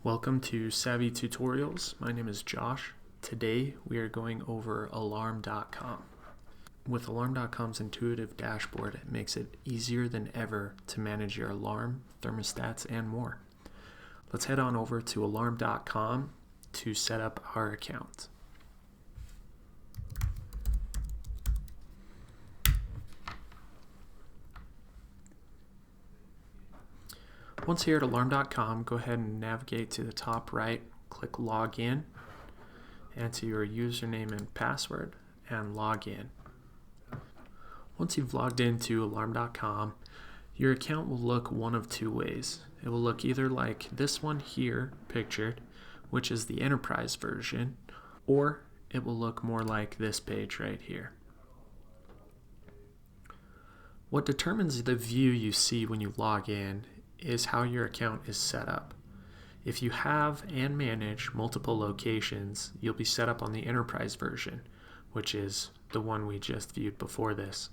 Welcome to Savi Tutorials. My name is Josh. Today we are going over Alarm.com. With Alarm.com's intuitive dashboard, it makes it easier than ever to manage your alarm, thermostats, and more. Let's head on over to Alarm.com to set up our account. Once here at Alarm.com, go ahead and navigate to the top right, click Login, enter your username and password, and log in. Once you've logged into Alarm.com, your account will look one of two ways. It will look either like this one here pictured, which is the enterprise version, or it will look more like this page right here. What determines the view you see when you log in is how your account is set up. If you have and manage multiple locations, you'll be set up on the enterprise version, which is the one we just viewed before this.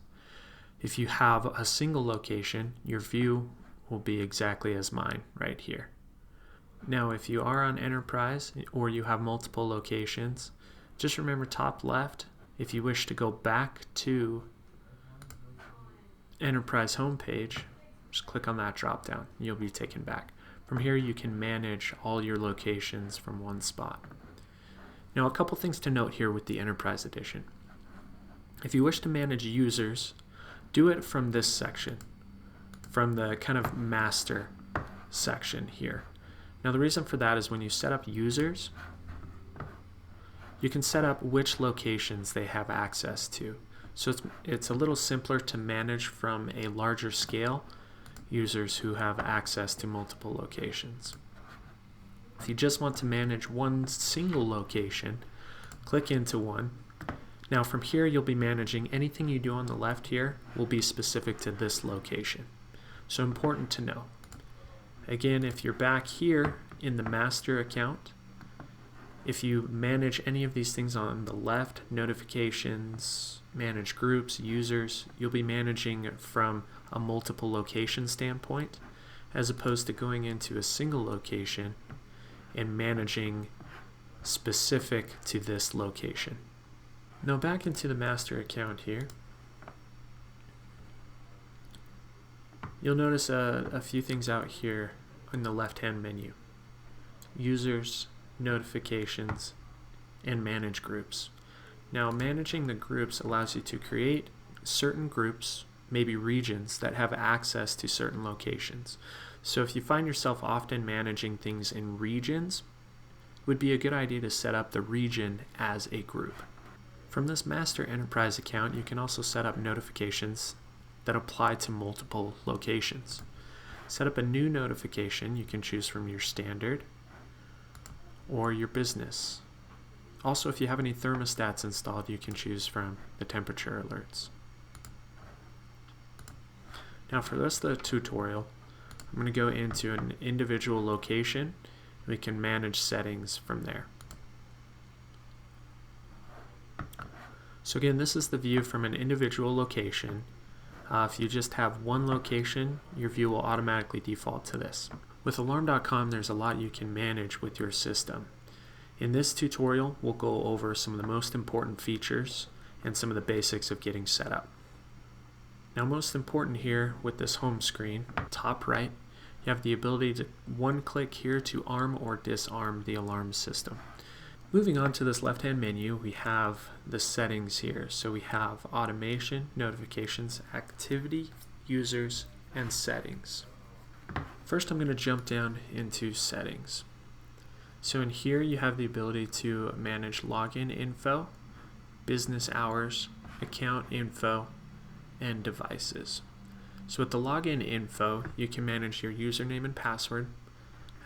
If you have a single location, your view will be exactly as mine right here. Now, if you are on enterprise or you have multiple locations, just remember top left, if you wish to go back to enterprise homepage, just click on that drop down. You'll be taken back. From here you can manage all your locations from one spot. Now, a couple things to note here with the Enterprise Edition. If you wish to manage users, do it from this section, from the kind of master section here. Now, the reason for that is when you set up users, you can set up which locations they have access to. So it's a little simpler to manage from a larger scale users who have access to multiple locations. If you just want to manage one single location, click into one. Now from here you'll be managing anything you do on the left here will be specific to this location. So important to know. Again, if you're back here in the master account, if you manage any of these things on the left, notifications, manage groups, users, you'll be managing from a multiple location standpoint, as opposed to going into a single location and managing specific to this location. Now back into the master account here, you'll notice a few things out here in the left-hand menu. Users, notifications, and manage groups. Now, managing the groups allows you to create certain groups, maybe regions, that have access to certain locations. So if you find yourself often managing things in regions, it would be a good idea to set up the region as a group. From this master enterprise account, you can also set up notifications that apply to multiple locations. Set up a new notification you can choose from your standard or your business. Also, if you have any thermostats installed, you can choose from the temperature alerts. Now for the rest of the tutorial, I'm going to go into an individual location. We can manage settings from there. So again, this is the view from an individual location. If you just have one location, your view will automatically default to this. With Alarm.com, there's a lot you can manage with your system. In this tutorial, we'll go over some of the most important features and some of the basics of getting set up. Now, most important here with this home screen, top right, you have the ability to one click here to arm or disarm the alarm system. Moving on to this left-hand menu, we have the settings here. So we have automation, notifications, activity, users, and settings. First, I'm going to jump down into settings. So in here, you have the ability to manage login info, business hours, account info, and devices. So with the login info, you can manage your username and password,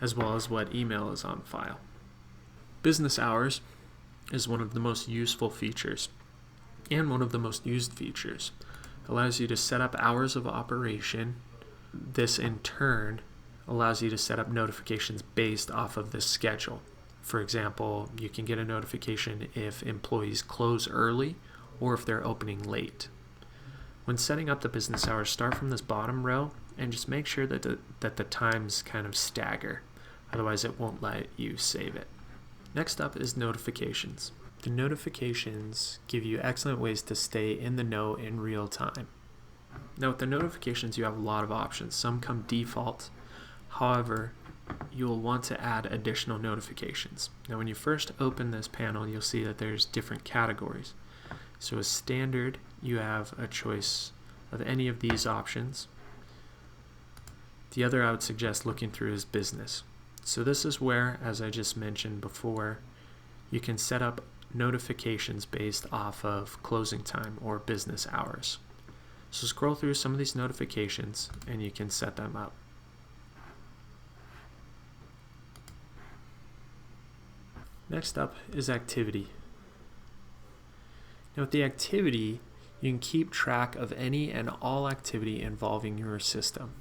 as well as what email is on file. Business hours is one of the most useful features and one of the most used features. It allows you to set up hours of operation. This in turn allows you to set up notifications based off of this schedule. For example, you can get a notification if employees close early or if they're opening late. When setting up the business hours, start from this bottom row and just make sure that the times kind of stagger. Otherwise, it won't let you save it. Next up is notifications. The notifications give you excellent ways to stay in the know in real time. Now with the notifications, you have a lot of options. Some come default. However, you'll want to add additional notifications. Now when you first open this panel, you'll see that there's different categories. So as standard, you have a choice of any of these options. The other I would suggest looking through is business. So this is where, as I just mentioned before, you can set up notifications based off of closing time or business hours. So scroll through some of these notifications and you can set them up. Next up is activity. Now with the activity, you can keep track of any and all activity involving your system.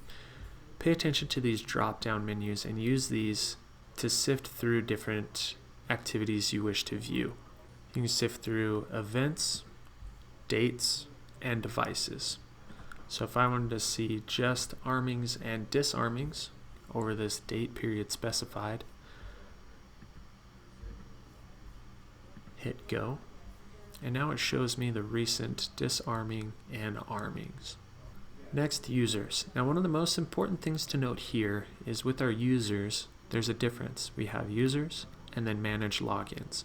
Pay attention to these drop-down menus and use these to sift through different activities you wish to view. You can sift through events, dates, and devices. So if I wanted to see just armings and disarmings over this date period specified, hit go, and now it shows me the recent disarming and armings. Next, users. Now one of the most important things to note here is with our users, there's a difference. We have users and then manage logins.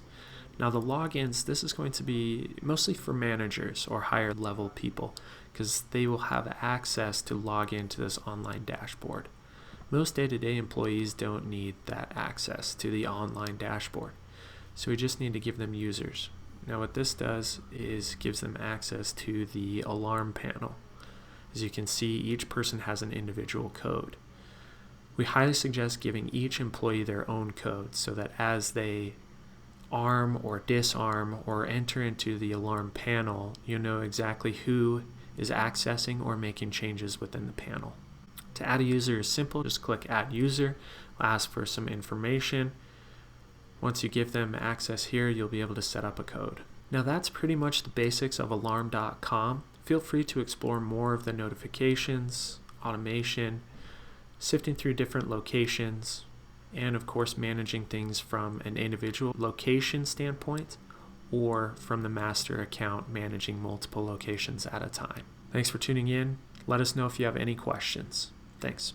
Now the logins, this is going to be mostly for managers or higher level people because they will have access to log into this online dashboard. Most day-to-day employees don't need that access to the online dashboard. So we just need to give them users. Now what this does is gives them access to the alarm panel. As you can see, each person has an individual code. We highly suggest giving each employee their own code so that as they arm or disarm or enter into the alarm panel, you know exactly who is accessing or making changes within the panel. To add a user is simple. Just click Add User. We'll ask for some information. Once you give them access here, you'll be able to set up a code. Now that's pretty much the basics of alarm.com. Feel free to explore more of the notifications, automation, sifting through different locations, and of course managing things from an individual location standpoint or from the master account managing multiple locations at a time. Thanks for tuning in. Let us know if you have any questions. Thanks.